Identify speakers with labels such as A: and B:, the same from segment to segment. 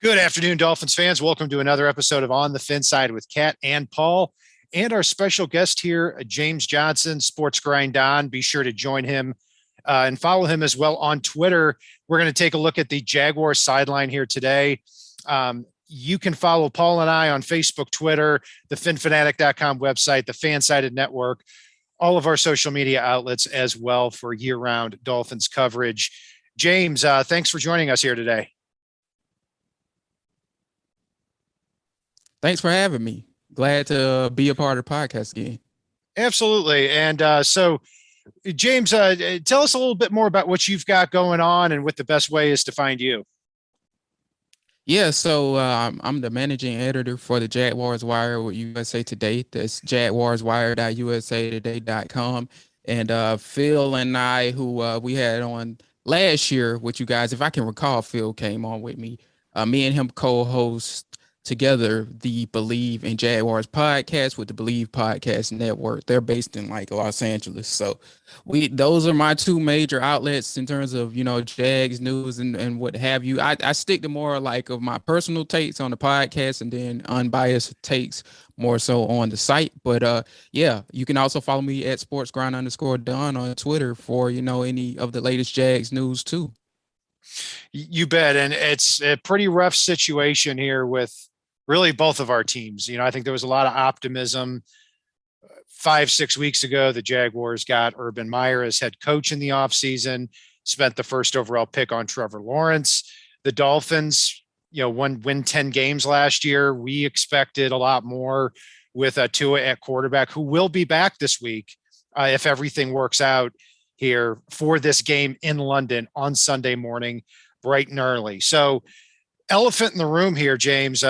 A: Good afternoon, Dolphins fans. Welcome to another episode of On the Fin Side with Kat and Paul, and our special guest here, James Johnson, Sports Grind On. Be sure to join him and follow him as well on Twitter. We're going to take a look at the Jaguars sideline here today. You can follow Paul and I on Facebook, Twitter, the finfanatic.com website, the Fansided Network, all of our social media outlets as well for year-round Dolphins coverage. James, thanks for joining us here today.
B: Thanks for having me. Glad to be a part of the podcast again.
A: Absolutely. And so, James, tell us a little bit more about what you've got going on and what the best way is to find you.
B: Yeah, so I'm the managing editor for the Jaguars Wire with USA Today. That's jaguarswire.usatoday.com. And Phil and I, who we had on last year with you guys, if I can recall, Phil came on with me. Me and him co-host together the Believe in Jaguars podcast with the Believe Podcast Network. They're based in like Los Angeles. So those are my two major outlets in terms of, Jags news and what have you. I stick to more like of my personal takes on the podcast and then unbiased takes more so on the site. But yeah, you can also follow me at sportsgrind_Don on Twitter for, any of the latest Jags news too.
A: You bet. And it's a pretty rough situation here with really both of our teams. I think there was a lot of optimism 5-6 weeks ago. The Jaguars got Urban Meyer as head coach in the offseason, spent the first overall pick on Trevor Lawrence. The Dolphins, win 10 games last year. We expected a lot more with Tua at quarterback, who will be back this week if everything works out here for this game in London on Sunday morning, bright and early. So, elephant in the room here, James.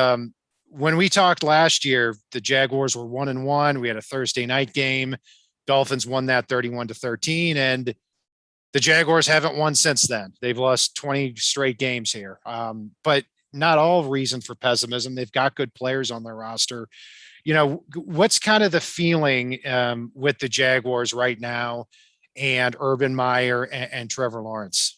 A: When we talked last year, the Jaguars were 1-1. We had a Thursday night game. Dolphins won that 31-13, and the Jaguars haven't won since then. They've lost 20 straight games here. But not all reason for pessimism. They've got good players on their roster. What's kind of the feeling with the Jaguars right now and Urban Meyer and Trevor Lawrence?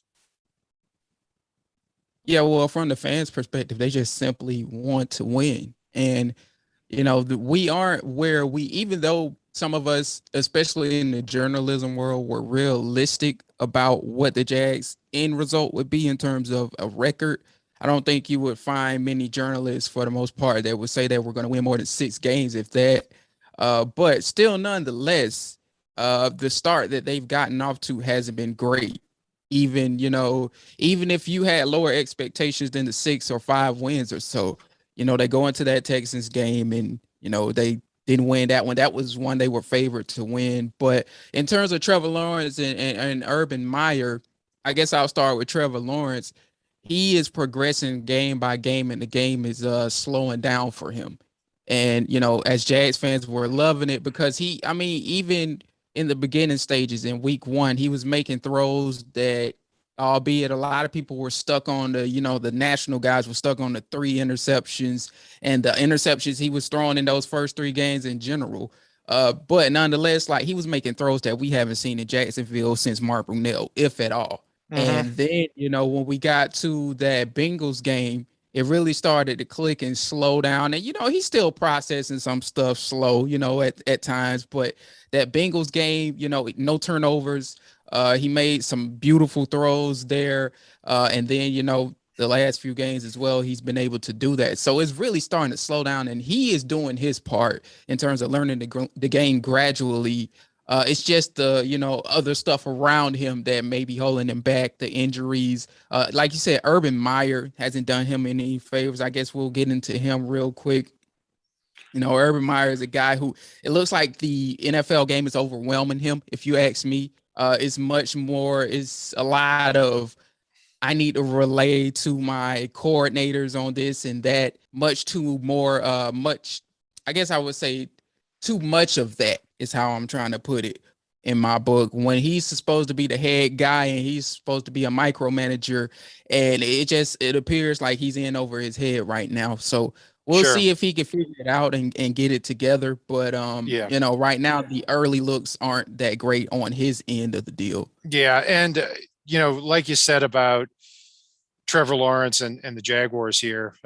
B: Yeah, well, from the fans' perspective, they just simply want to win. And, we aren't where even though some of us, especially in the journalism world, were realistic about what the Jags' end result would be in terms of a record. I don't think you would find many journalists, for the most part, that would say that we're going to win more than 6 games, if that. But still, nonetheless, the start that they've gotten off to hasn't been great. Even if you had lower expectations than the 6 or 5 wins or so, they go into that Texans game and, they didn't win that one. That was one they were favored to win. But in terms of Trevor Lawrence and Urban Meyer, I guess I'll start with Trevor Lawrence. He is progressing game by game, and the game is slowing down for him. And, as Jags fans, we're loving it because even in the beginning stages in week 1, he was making throws that, albeit a lot of people were stuck on the national guys were stuck on the 3 interceptions and the interceptions he was throwing in those first 3 games in general. But nonetheless, like, he was making throws that we haven't seen in Jacksonville since Mark Brunell, if at all. Mm-hmm. And then, when we got to that Bengals game, it really started to click and slow down. And, he's still processing some stuff slow, at times. But that Bengals game, no turnovers. He made some beautiful throws there. And then, the last few games as well, he's been able to do that. So it's really starting to slow down. And he is doing his part in terms of learning the game gradually. It's just the, other stuff around him that may be holding him back, the injuries. Like you said, Urban Meyer hasn't done him any favors. I guess we'll get into him real quick. Urban Meyer is a guy who, it looks like the NFL game is overwhelming him, if you ask me. It's a lot of, I need to relay to my coordinators on this and that, I guess I would say too much of that is how I'm trying to put it in my book, when he's supposed to be the head guy and he's supposed to be a micromanager, and it appears like he's in over his head right now. So we'll see if he can figure it out and get it together. But right now the early looks aren't that great on his end of the deal.
A: Yeah, and like you said about Trevor Lawrence and the Jaguars here.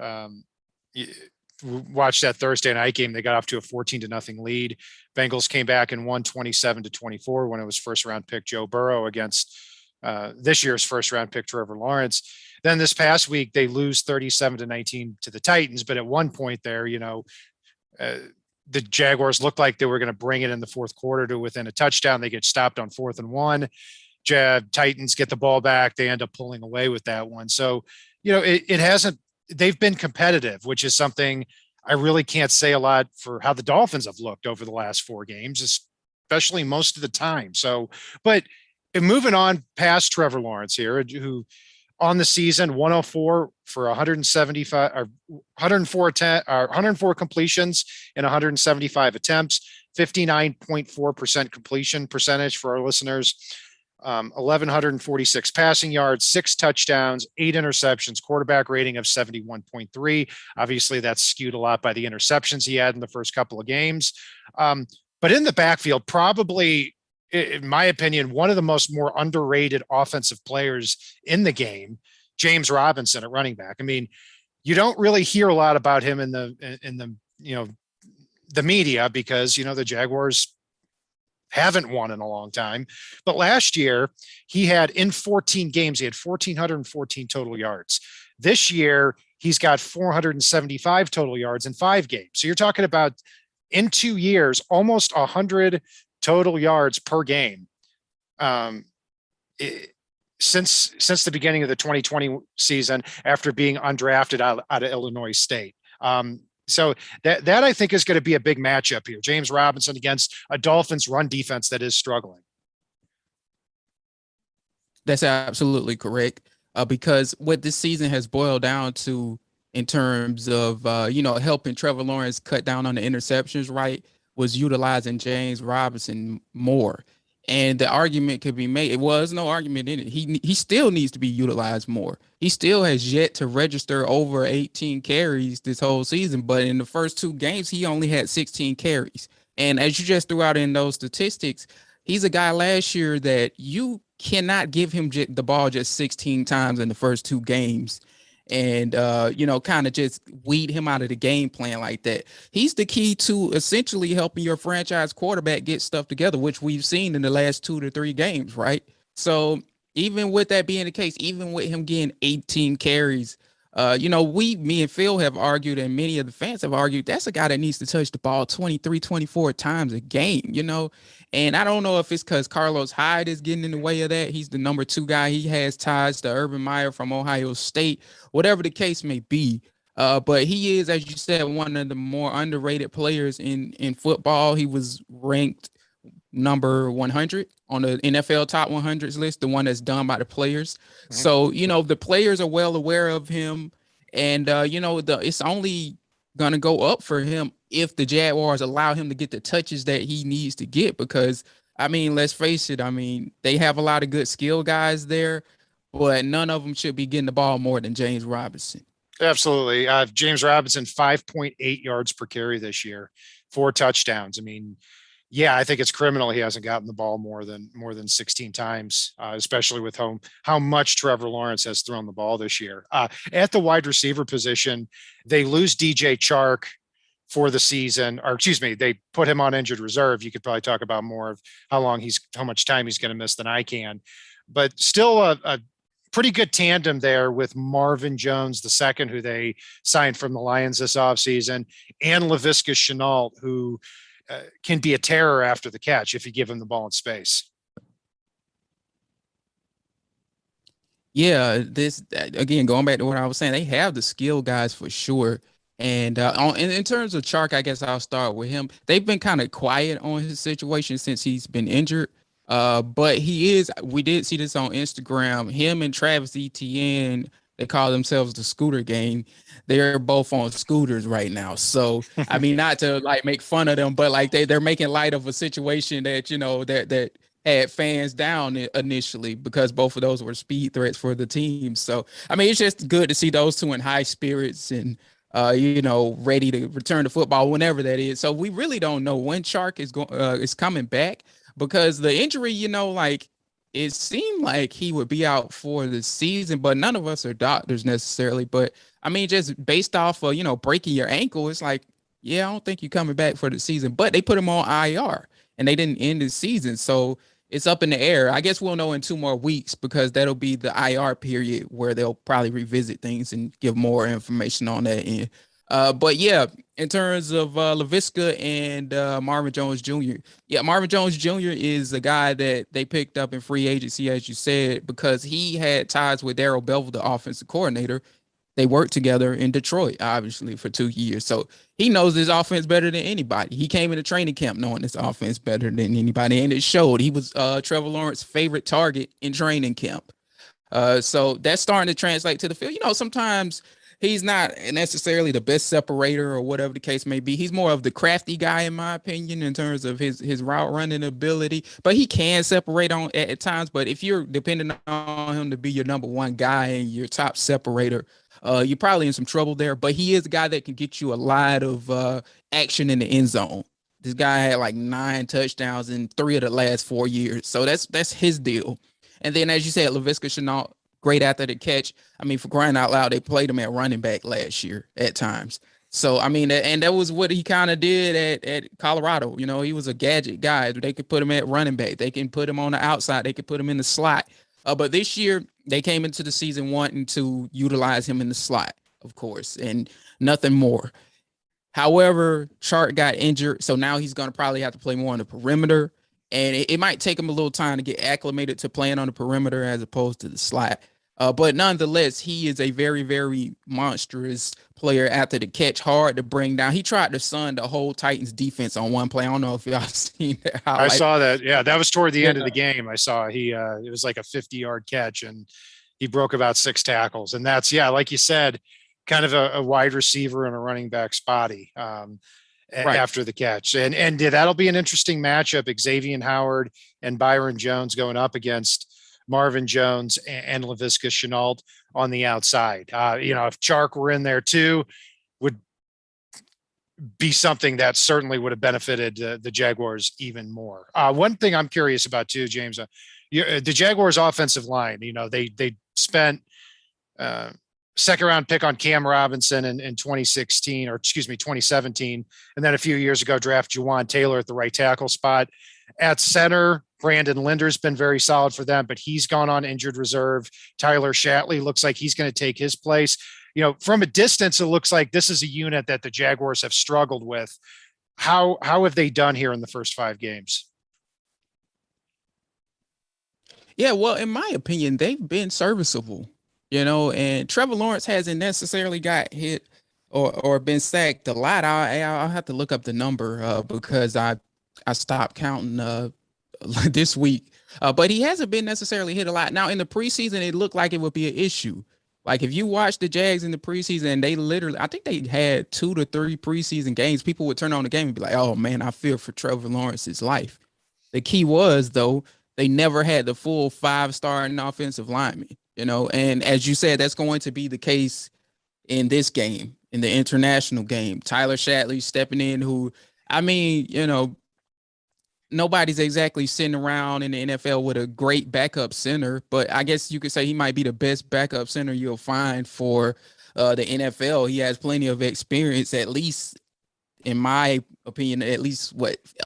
A: Watched that Thursday night game. They got off to a 14-0 lead. Bengals came back and won 27-24 when it was first round pick Joe Burrow against this year's first round pick Trevor Lawrence. Then this past week, they lose 37-19 to the Titans. But at one point there, the Jaguars looked like they were going to bring it in the fourth quarter to within a touchdown. They get stopped on 4th and 1. Titans get the ball back. They end up pulling away with that one. So, it hasn't, they've been competitive, which is something I really can't say a lot for how the Dolphins have looked over the last 4 games, especially most of the time. So, but moving on past Trevor Lawrence here, who on the season 104 for 175 or 104 completions and 175 attempts, 59.4% completion percentage for our listeners. 1,146 passing yards, 6 touchdowns, 8 interceptions, quarterback rating of 71.3. Obviously, that's skewed a lot by the interceptions he had in the first couple of games. But in the backfield, probably, in my opinion, one of the more underrated offensive players in the game, James Robinson at running back. I mean, you don't really hear a lot about him in the the media because, the Jaguars haven't won in a long time. But last year he had in 14 games, he had 1,414 total yards. This year he's got 475 total yards in 5 games. So you're talking about in 2 years, almost 100 total yards per game. Since the beginning of the 2020 season, after being undrafted out of Illinois State. So that I think is going to be a big matchup here. James Robinson against a Dolphins run defense that is struggling.
B: That's absolutely correct. Because what this season has boiled down to in terms of, helping Trevor Lawrence cut down on the interceptions, right, was utilizing James Robinson more. And the argument could be made. It was no argument in it. He still needs to be utilized more. He still has yet to register over 18 carries this whole season. But in the first 2 games, he only had 16 carries. And as you just threw out in those statistics, he's a guy last year that you cannot give him the ball just 16 times in the first 2 games and, kind of just weed him out of the game plan like that. He's the key to essentially helping your franchise quarterback get stuff together, which we've seen in the last 2 to 3 games, right? So even with that being the case, even with him getting 18 carries, me and Phil have argued, and many of the fans have argued, that's a guy that needs to touch the ball 23, 24 times a game, And I don't know if it's because Carlos Hyde is getting in the way of that. He's the number 2 guy. He has ties to Urban Meyer from Ohio State, whatever the case may be. But he is, as you said, one of the more underrated players in football. He was ranked number 100 on the NFL top 100s list, the one that's done by the players. Mm-hmm. So, the players are well aware of him. And, it's only going to go up for him if the Jaguars allow him to get the touches that he needs to get, because let's face it. They have a lot of good skill guys there, but none of them should be getting the ball more than James Robinson.
A: Absolutely. James Robinson, 5.8 yards per carry this year, 4 touchdowns. I think it's criminal he hasn't gotten the ball more than 16 times, especially with how much Trevor Lawrence has thrown the ball this year. At the wide receiver position, they lose DJ Chark for the season, they put him on injured reserve. You could probably talk about more of how much time he's going to miss than I can, but still a pretty good tandem there with Marvin Jones II, who they signed from the Lions this offseason, and Laviska Shenault, who can be a terror after the catch if you give him the ball in space.
B: Yeah, this again, going back to what I was saying, they have the skill guys for sure. And in terms of Chark, I guess I'll start with him. They've been kind of quiet on his situation since he's been injured. But we did see this on Instagram. Him and Travis Etienne, they call themselves the Scooter Gang. They're both on scooters right now. So, not to make fun of them, but they're making light of a situation that, that had fans down initially because both of those were speed threats for the team. So, it's just good to see those two in high spirits and, ready to return to football whenever that is. So we really don't know when Chark is coming back because the injury, it seemed like he would be out for the season, but none of us are doctors necessarily. But I mean, just based off of, breaking your ankle, it's like, yeah, I don't think you're coming back for the season. But they put him on IR and they didn't end the season. So it's up in the air. I guess we'll know in 2 more weeks because that'll be the IR period where they'll probably revisit things and give more information on that end. But yeah, in terms of Laviska and Marvin Jones Jr., yeah, Marvin Jones Jr. is a guy that they picked up in free agency, as you said, because he had ties with Darrell Bevell, the offensive coordinator. They worked together in Detroit, obviously, for 2 years. So he knows this offense better than anybody. He came into training camp knowing this offense better than anybody, and it showed. He was Trevor Lawrence's favorite target in training camp. So that's starting to translate to the field. Sometimes he's not necessarily the best separator or whatever the case may be. He's more of the crafty guy, in my opinion, in terms of his route running ability. But he can separate at times. But if you're depending on him to be your number one guy and your top separator, you're probably in some trouble there. But he is a guy that can get you a lot of action in the end zone. This guy had like 9 touchdowns in 3 of the last 4 years. So that's his deal. And then, as you said, Laviska Shenault, great after the catch. I mean, for crying out loud, they played him at running back last year at times. So, I mean, and that was what he kind of did at Colorado. He was a gadget guy. They could put him at running back. They can put him on the outside. They could put him in the slot. But this year, they came into the season wanting to utilize him in the slot, of course, and nothing more. However, Chart got injured, so now he's going to probably have to play more on the perimeter. And it might take him a little time to get acclimated to playing on the perimeter as opposed to the slot. But nonetheless, he is a very, very monstrous player after the catch, hard to bring down. He tried to sun the whole Titans defense on one play. I don't know if y'all seen that highlight.
A: I saw that. Yeah, that was toward the end of the game. I saw it was like a 50-yard catch, and he broke about 6 tackles. And that's, like you said, kind of a wide receiver and a running back spotty after the catch. And that'll be an interesting matchup. Xavier Howard and Byron Jones going up against Marvin Jones and Laviska Shenault on the outside. If Chark were in there too, would be something that certainly would have benefited the Jaguars even more. One thing I'm curious about too, James, the Jaguars offensive line, they spent second round pick on Cam Robinson in 2017. And then a few years ago, draft Juwan Taylor at the right tackle spot. At center, Brandon Linder's been very solid for them, but he's gone on injured reserve. Tyler Shatley looks like he's going to take his place. From a distance, it looks like this is a unit that the Jaguars have struggled with. How have they done here in the first 5 games?
B: Yeah, well, in my opinion, they've been serviceable, and Trevor Lawrence hasn't necessarily got hit or been sacked a lot. I'll have to look up the number because I stopped counting this week. But he hasn't been necessarily hit a lot. Now, in the preseason, it looked like it would be an issue. Like if you watch the Jags in the preseason, they literally, I think they had 2 to 3 preseason games. People would turn on the game and be like, oh man, I fear for Trevor Lawrence's life. The key was, though, they never had the full 5-star offensive lineman, and as you said, that's going to be the case in this game, in the international game. Tyler Shatley stepping in, who, I mean, nobody's exactly sitting around in the NFL with a great backup center, but I guess you could say he might be the best backup center you'll find for the NFL. He has plenty of experience, at least in my opinion, at least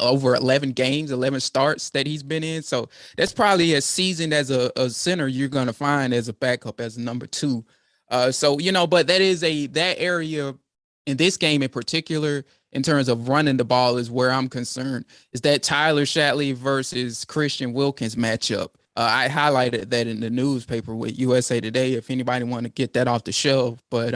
B: over 11 games, 11 starts that he's been in. So that's probably as seasoned as a center you're going to find as a backup, as a number 2. But that is that area in this game in particular, in terms of running the ball, is where I'm concerned, is that Tyler Shatley versus Christian Wilkins matchup. I highlighted that in the newspaper with USA Today, if anybody want to get that off the shelf. But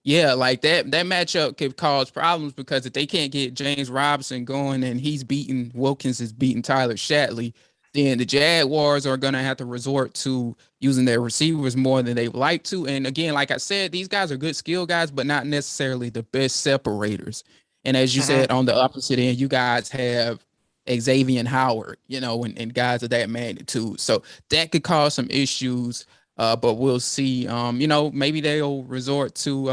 B: like that matchup could cause problems, because if they can't get James Robinson going and Wilkins is beating Tyler Shatley, then the Jaguars are going to have to resort to using their receivers more than they would like to. And again, like I said, these guys are good skill guys, but not necessarily the best separators. And as you said, on the opposite end, you guys have Xavier Howard, and guys of that magnitude. So that could cause some issues, but we'll see. Maybe they'll resort to,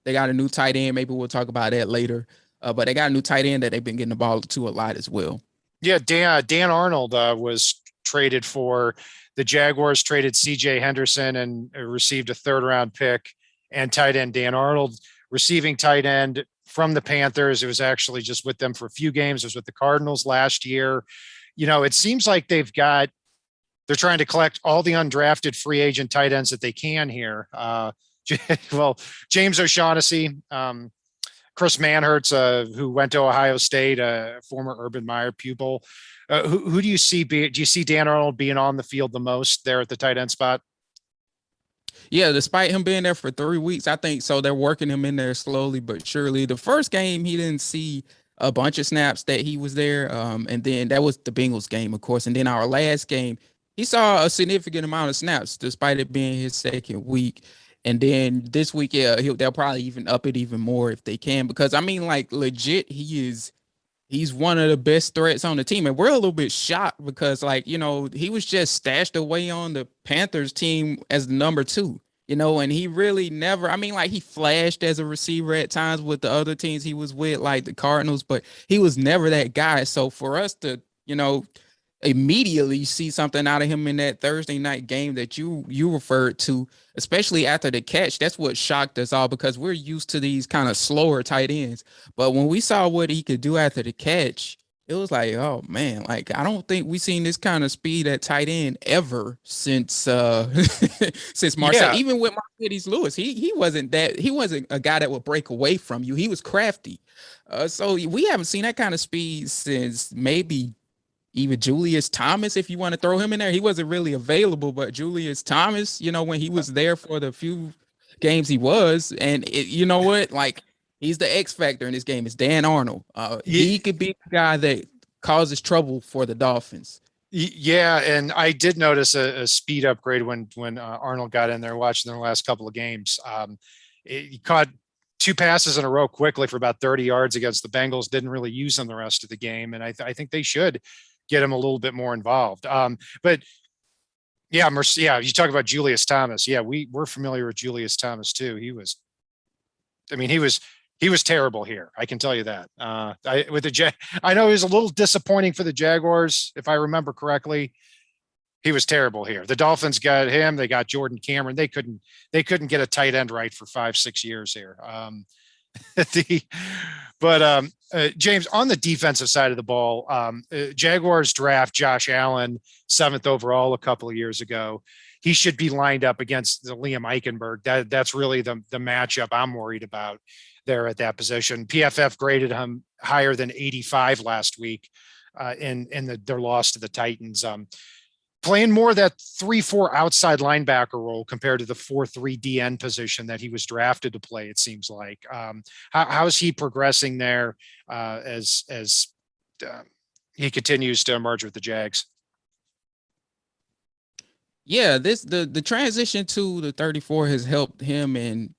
B: they got a new tight end. Maybe we'll talk about that later. But they got a new tight end that they've been getting the ball to a lot as well.
A: Yeah, Dan Arnold was traded for. The Jaguars traded CJ Henderson and received a 3rd-round pick, and tight end Dan Arnold, receiving tight end from the Panthers. It was actually just with them for a few games. It was with the Cardinals last year. It seems like they're trying to collect all the undrafted free agent tight ends that they can here. Well, James O'Shaughnessy, Chris Manhertz, who went to Ohio State, a former Urban Meyer pupil. Who do you see? Do you see Dan Arnold being on the field the most there at the tight end spot?
B: Yeah, despite him being there for 3 weeks, I think so. They're working him in there slowly but surely. The first game, he didn't see a bunch of snaps that he was there. And then that was the Bengals game, of course. And then our last game, he saw a significant amount of snaps, despite it being his second week. And then this week, yeah, they'll probably even up it even more if they can, because I mean, like, legit, he's one of the best threats on the team. And we're a little bit shocked because, like, he was just stashed away on the Panthers team as the number 2, and he really never, I mean, like, he flashed as a receiver at times with the other teams he was with, like the Cardinals, but he was never that guy. So for us to, immediately see something out of him in that Thursday night game that you referred to, especially after the catch, that's what shocked us all, because we're used to these kind of slower tight ends. But when we saw what he could do after the catch, it was like, oh man, like, I don't think we've seen this kind of speed at tight end ever since since Marcel.
A: Yeah.
B: Even with Marcedes Lewis, he wasn't a guy that would break away from you. He was crafty. So we haven't seen that kind of speed since maybe even Julius Thomas, if you want to throw him in there. He wasn't really available, but Julius Thomas, when he was there for the few games he was, and you know what, like, he's the X factor in this game. It's Dan Arnold. He could be the guy that causes trouble for the Dolphins.
A: Yeah, and I did notice a speed upgrade when Arnold got in there watching their last couple of games. He caught 2 passes in a row quickly for about 30 yards against the Bengals. Didn't really use them the rest of the game, and I think they should get him a little bit more involved. But yeah, you talk about Julius Thomas. Yeah, we're familiar with Julius Thomas too. He was terrible here. I can tell you that. I know he was a little disappointing for the Jaguars, if I remember correctly. He was terrible here. The Dolphins got him. They got Jordan Cameron. They couldn't get a tight end right for 5-6 years here. James, on the defensive side of the ball, Jaguars draft Josh Allen 7th overall a couple of years ago. He should be lined up against the Liam Eichenberg. That's really the matchup I'm worried about there at that position. PFF graded him higher than 85 last week in their loss to the Titans. Playing more that 3-4 outside linebacker role compared to the 4-3 DN position that he was drafted to play, it seems like. How's he progressing there as he continues to emerge with the Jags?
B: Yeah, the transition to the 34 has helped him, and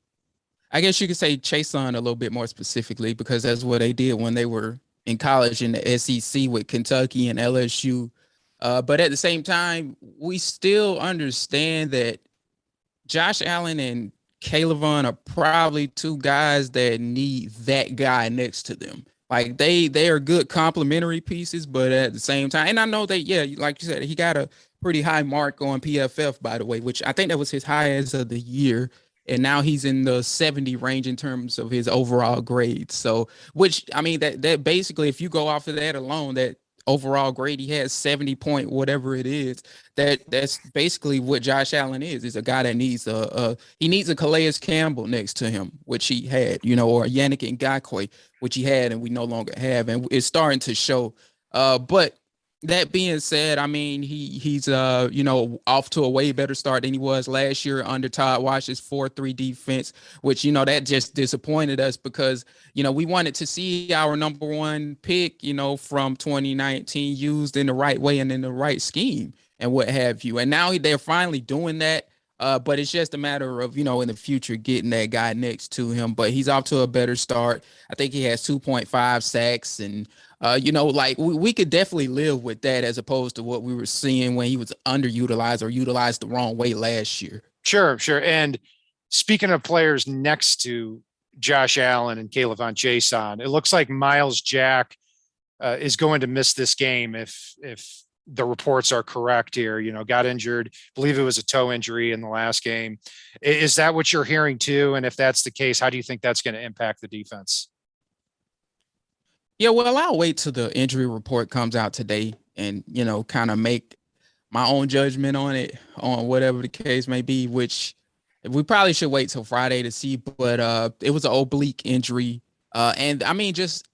B: I guess you could say Chason a little bit more specifically, because that's what they did when they were in college in the SEC with Kentucky and LSU. But at the same time, we still understand that Josh Allen and Caleb are probably 2 guys that need that guy next to them. Like, they are good complementary pieces, but at the same time, and I know that, yeah, like you said, he got a pretty high mark on PFF, by the way, which I think that was his highest of the year. And now he's in the 70 range in terms of his overall grade. So, which, I mean, that basically, if you go off of that alone, that overall grade, he has 70 point whatever it is, that's basically what Josh Allen is a guy that needs he needs a Calais Campbell next to him, which he had, or Yannick Ngakoue, which he had and we no longer have, and it's starting to show. But that being said, I mean, he's off to a way better start than he was last year under Todd Wash's 4-3 defense, which, that just disappointed us because, we wanted to see our number 1 pick, from 2019 used in the right way and in the right scheme and what have you. And now they're finally doing that. But it's just a matter of, in the future, getting that guy next to him. But he's off to a better start. I think he has 2.5 sacks. And, like, we could definitely live with that as opposed to what we were seeing when he was underutilized or utilized the wrong way last year.
A: Sure. And speaking of players next to Josh Allen and Caleb Chason, it looks like Miles Jack is going to miss this game if the reports are correct here, got injured, believe it was a toe injury in the last game. Is that what you're hearing too? And if that's the case, how do you think that's going to impact the defense?
B: Yeah, well, I'll wait till the injury report comes out today and, kind of make my own judgment on it, on whatever the case may be, which we probably should wait till Friday to see. But it was an oblique injury. And I mean, just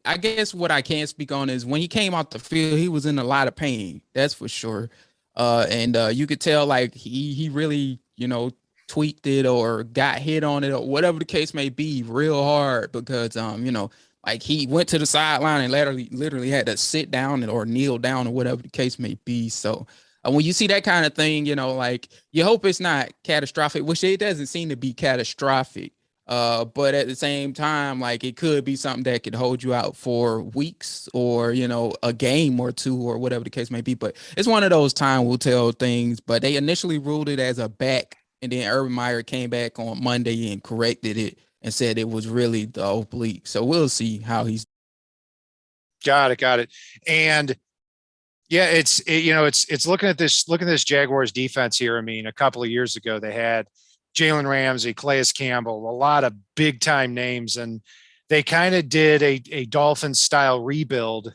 B: I guess what I can speak on is when he came out the field, he was in a lot of pain. That's for sure. And you could tell like he really, tweaked it or got hit on it or whatever the case may be real hard because like he went to the sideline and literally had to sit down or kneel down or whatever the case may be. So when you see that kind of thing, like you hope it's not catastrophic, which it doesn't seem to be catastrophic. But at the same time, like it could be something that could hold you out for weeks or, a game or two or whatever the case may be. But it's one of those time will tell things. But they initially ruled it as a back, and then Urban Meyer came back on Monday and corrected it and said it was really the oblique. So we'll see how he's.
A: Got it. And yeah, it's looking at this Jaguars defense here. I mean, a couple of years ago, they had Jalen Ramsey, Calais Campbell, a lot of big time names, and they kind of did a Dolphins style rebuild,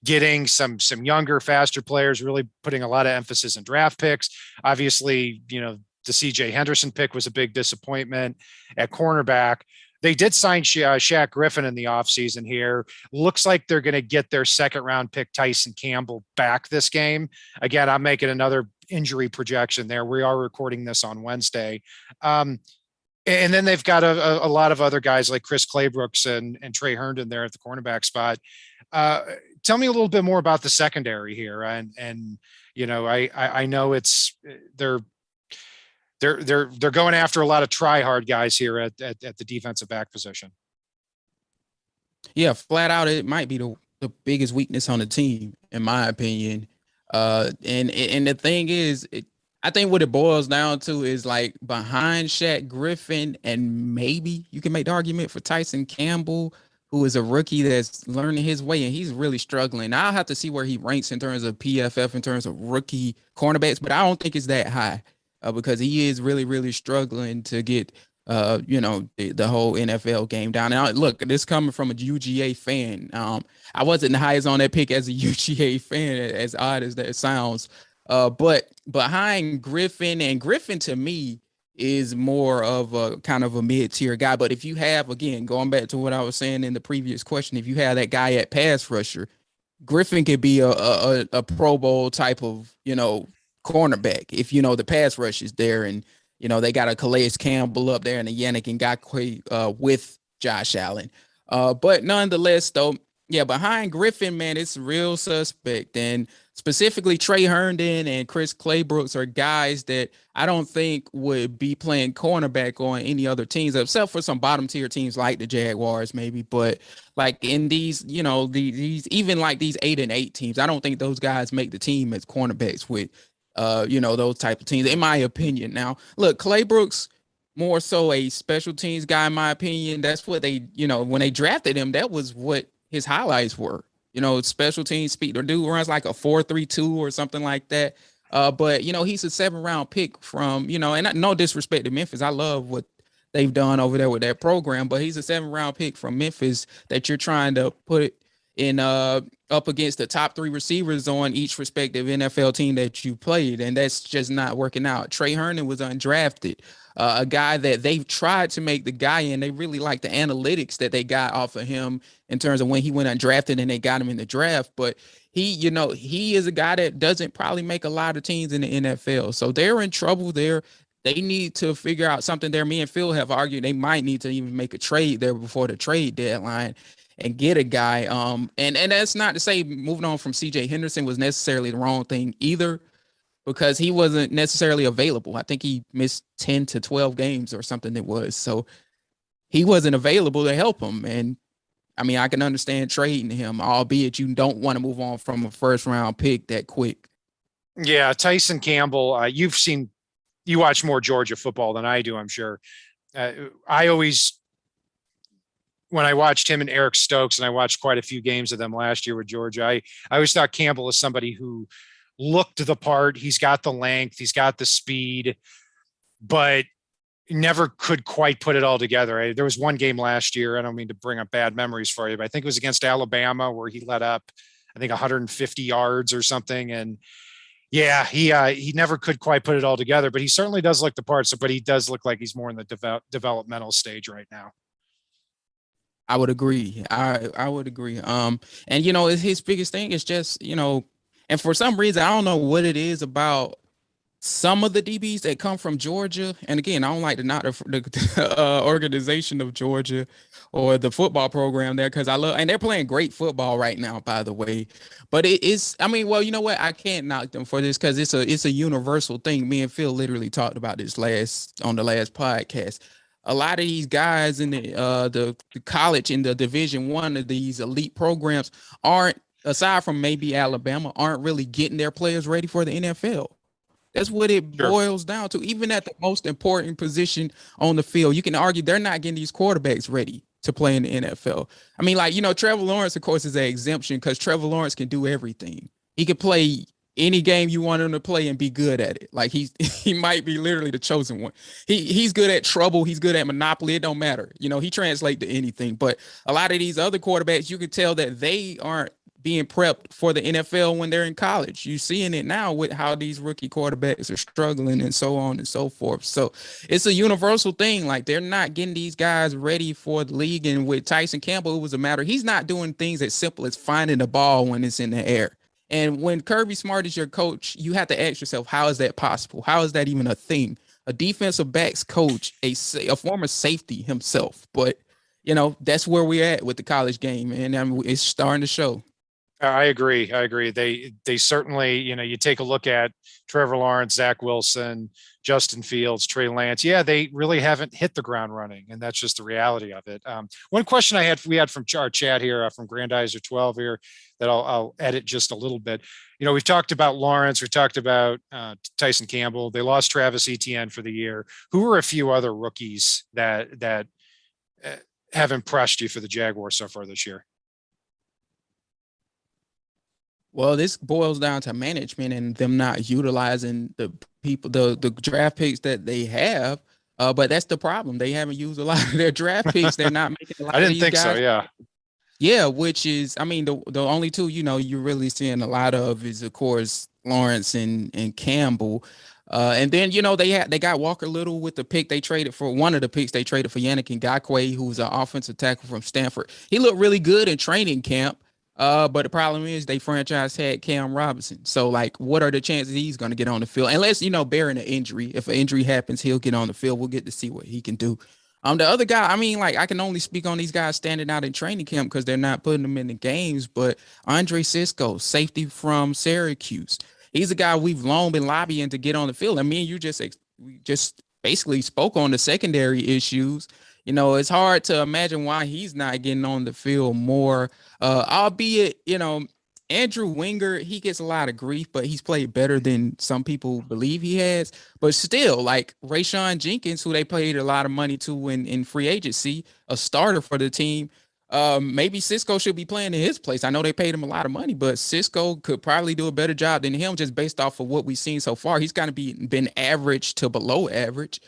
A: getting some younger, faster players, really putting a lot of emphasis in draft picks. Obviously, the CJ Henderson pick was a big disappointment at cornerback. They did sign Shaq Griffin in the offseason here. Looks like they're going to get their second round pick, Tyson Campbell, back this game. Again, I'm making another injury projection there. We are recording this on Wednesday. And then they've got a lot of other guys like Chris Claybrooks and Trey Herndon there at the cornerback spot. Tell me a little bit more about the secondary here. And I know they're going after a lot of try hard guys here at the defensive back position.
B: Yeah, flat out, it might be the biggest weakness on the team, in my opinion. And the thing is, I think what it boils down to is like behind Shaq Griffin, and maybe you can make the argument for Tyson Campbell, who is a rookie that's learning his way, and he's really struggling. I'll have to see where he ranks in terms of PFF, in terms of rookie cornerbacks, but I don't think it's that high because he is really, really struggling to get, the whole NFL game down. Now, look, this coming from a UGA fan. I wasn't the highest on that pick as a UGA fan, as odd as that sounds. But behind Griffin, and Griffin to me is more of a kind of a mid-tier guy. But if you have, again, going back to what I was saying in the previous question, if you have that guy at pass rusher, Griffin could be a Pro Bowl type of, cornerback. If, the pass rush is there and, they got a Calais Campbell up there and a Yannick Ngakoue with Josh Allen. But nonetheless, though, yeah, behind Griffin, man, it's real suspect. And specifically Trey Herndon and Chris Claybrooks are guys that I don't think would be playing cornerback on any other teams, except for some bottom tier teams like the Jaguars, maybe. But like in these, these even like these 8-8 teams, I don't think those guys make the team as cornerbacks with, those type of teams, in my opinion. Now, look, Claybrooks, more so a special teams guy, in my opinion. That's what they, when they drafted him, that was what his highlights were. Special teams speed. The dude runs like a 4.32 or something like that. But he's a 7th-round pick from, and no disrespect to Memphis. I love what they've done over there with that program, but he's a 7th-round pick from Memphis that you're trying to put in up against the top 3 receivers on each respective NFL team that you played, and that's just not working out. Trey Herndon was undrafted, a guy that they've tried to make the guy in. They really like the analytics that they got off of him in terms of when he went undrafted and they got him in the draft. But he is a guy that doesn't probably make a lot of teams in the NFL. So they're in trouble there. They need to figure out something there. Me and Phil have argued they might need to even make a trade there before the trade deadline and get a guy. And that's not to say moving on from CJ Henderson was necessarily the wrong thing either, because he wasn't necessarily available. I think he missed 10 to 12 games or something it was. So he wasn't available to help him. And I mean, I can understand trading him, albeit you don't want to move on from a 1st-round pick that quick.
A: Yeah, Tyson Campbell, you watch more Georgia football than I do, I'm sure. I always, when I watched him and Eric Stokes, and I watched quite a few games of them last year with Georgia, I always thought Campbell was somebody who looked the part. He's got the length, he's got the speed, but never could quite put it all together. There was one game last year. I don't mean to bring up bad memories for you, but I think it was against Alabama where he let up, I think 150 yards or something. And yeah, he never could quite put it all together, but he certainly does look the part. So, but he does look like he's more in the developmental stage right now.
B: I would agree. I would agree. And his biggest thing is just, and for some reason, I don't know what it is about some of the DBs that come from Georgia. And again, I don't like to knock the organization of Georgia or the football program there, because and they're playing great football right now, by the way. But it is, I mean, well, you know what? I can't knock them for this because it's a universal thing. Me and Phil literally talked about this on the last podcast. A lot of these guys in the college in the Division I of these elite programs aren't, aside from maybe Alabama, aren't really getting their players ready for the NFL. That's what it boils down to. Even at the most important position on the field, you can argue they're not getting these quarterbacks ready to play in the NFL. I mean, Trevor Lawrence, of course, is an exemption because Trevor Lawrence can do everything. He can play any game you want him to play and be good at it. Like he might be literally the chosen one. He's good at trouble. He's good at Monopoly. It don't matter. He translates to anything. But a lot of these other quarterbacks, you can tell that they aren't being prepped for the NFL when they're in college. You're seeing it now with how these rookie quarterbacks are struggling and so on and so forth. So it's a universal thing. Like, they're not getting these guys ready for the league. And with Tyson Campbell, it was a matter. He's not doing things as simple as finding the ball when it's in the air. And when Kirby Smart is your coach, you have to ask yourself, how is that possible? How is that even a thing? A defensive backs coach, a former safety himself. But, that's where we're at with the college game. And it's starting to show.
A: I agree. They certainly, you take a look at Trevor Lawrence, Zach Wilson, Justin Fields, Trey Lance. Yeah, they really haven't hit the ground running, and that's just the reality of it. One question we had from our chat here from Grandizer 12 here that I'll edit just a little bit. We've talked about Lawrence, we talked about Tyson Campbell. They lost Travis Etienne for the year. Who are a few other rookies that have impressed you for the Jaguars so far this year?
B: Well, this boils down to management and them not utilizing the people, the draft picks that they have. But that's the problem. They haven't used a lot of their draft picks. They're not making a lot
A: I didn't
B: of these
A: think
B: guys.
A: so. Yeah.
B: Yeah, which is, I mean, the only two, you're really seeing a lot of is, of course, Lawrence and Campbell. And then, they got Walker Little with the pick they traded for. One of the picks they traded for Yannick Ngakoue, who's an offensive tackle from Stanford. He looked really good in training camp. But the problem is they franchise tag Cam Robinson. So, what are the chances he's going to get on the field? Unless, bearing an injury. If an injury happens, he'll get on the field. We'll get to see what he can do. The other guy, I mean, I can only speak on these guys standing out in training camp because they're not putting them in the games. But Andre Cisco, safety from Syracuse, he's a guy we've long been lobbying to get on the field. I mean, we just basically spoke on the secondary issues. It's hard to imagine why he's not getting on the field more. Albeit, Andrew Winger, he gets a lot of grief, but he's played better than some people believe he has. But still, Rayshawn Jenkins, who they paid a lot of money to in free agency, a starter for the team. Maybe Cisco should be playing in his place. I know they paid him a lot of money, but Cisco could probably do a better job than him just based off of what we've seen so far. He's kind of been average to below average.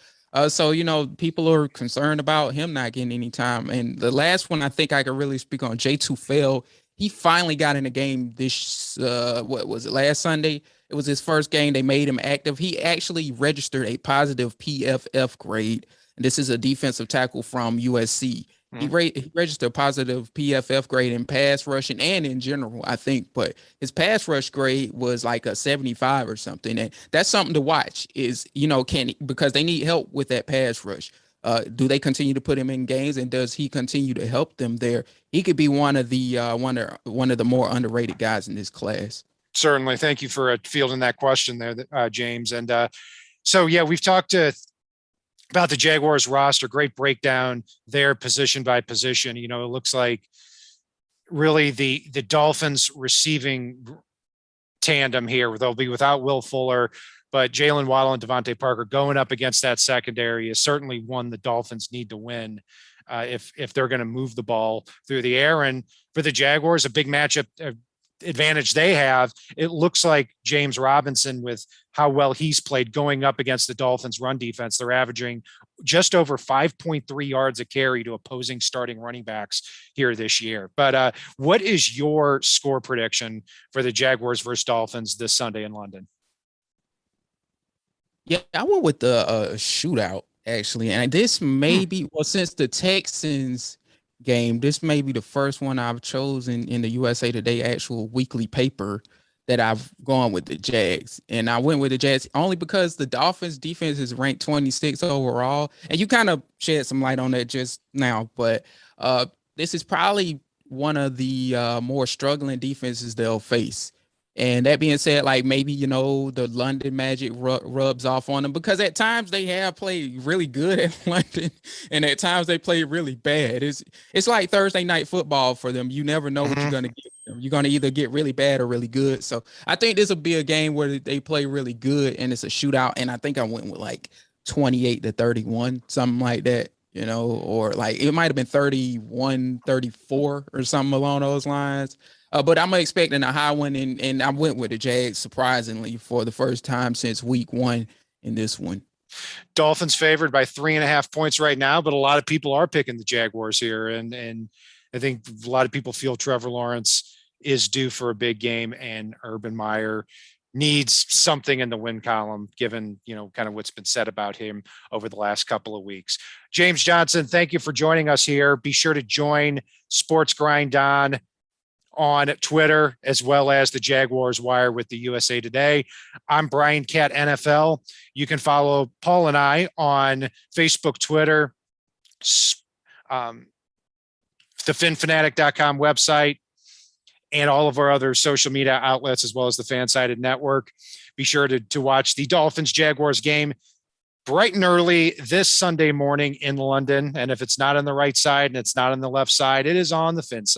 B: So, people are concerned about him not getting any time. And the last one I think I could really speak on, Jay Tufel. He finally got in the game this, what was it, last Sunday? It was his first game. They made him active. He actually registered a positive PFF grade. And this is a defensive tackle from USC. He registered a positive PFF grade in pass rushing and in general, I think. But his pass rush grade was like a 75 or something. And that's something to watch is, because they need help with that pass rush. Do they continue to put him in games, and does he continue to help them there? He could be one of the more underrated guys in this class.
A: Certainly. Thank you for fielding that question there, James. And so, yeah, we've talked about the Jaguars roster, great breakdown there, position by position. It looks like really the Dolphins receiving tandem here. They'll be without Will Fuller, but Jalen Waddle and Devontae Parker going up against that secondary is certainly one the Dolphins need to win. if they're going to move the ball through the air. And for the Jaguars, a big matchup advantage they have. It looks like James Robinson, with how well he's played going up against the Dolphins run defense, they're averaging just over 5.3 yards a carry to opposing starting running backs here this year. But what is your score prediction for the Jaguars versus Dolphins this Sunday in London?
B: Yeah, I went with the shootout actually, and this may be, well, since the Texans game, this may be the first one I've chosen in the USA Today actual weekly paper that I've gone with the Jags. And I went with the Jags only because the Dolphins defense is ranked 26 overall. And you kind of shed some light on that just now, but this is probably one of the more struggling defenses they'll face. And that being said, like maybe, the London magic rubs off on them, because at times they have played really good at London and at times they play really bad. It's like Thursday night football for them. You never know what you're going to get. You're going to either get really bad or really good. So I think this will be a game where they play really good and it's a shootout. And I think I went with like 28-31, something like that, or like it might have been 31-34 or something along those lines. But I'm expecting a high one, and I went with the Jags surprisingly for the first time since week 1 in this one.
A: Dolphins favored by 3.5 points right now, but a lot of people are picking the Jaguars here. And I think a lot of people feel Trevor Lawrence is due for a big game, and Urban Meyer needs something in the win column, given, kind of what's been said about him over the last couple of weeks. James Johnson, thank you for joining us here. Be sure to join Sports Grind on Twitter, as well as the Jaguars Wire with the USA Today. I'm Brian Cat NFL. You can follow Paul and I on Facebook, Twitter, the finfanatic.com website, and all of our other social media outlets, as well as the Fansided Network. Be sure to watch the Dolphins Jaguars game bright and early this Sunday morning in London. And if it's not on the right side and it's not on the left side, it is on the Fin side.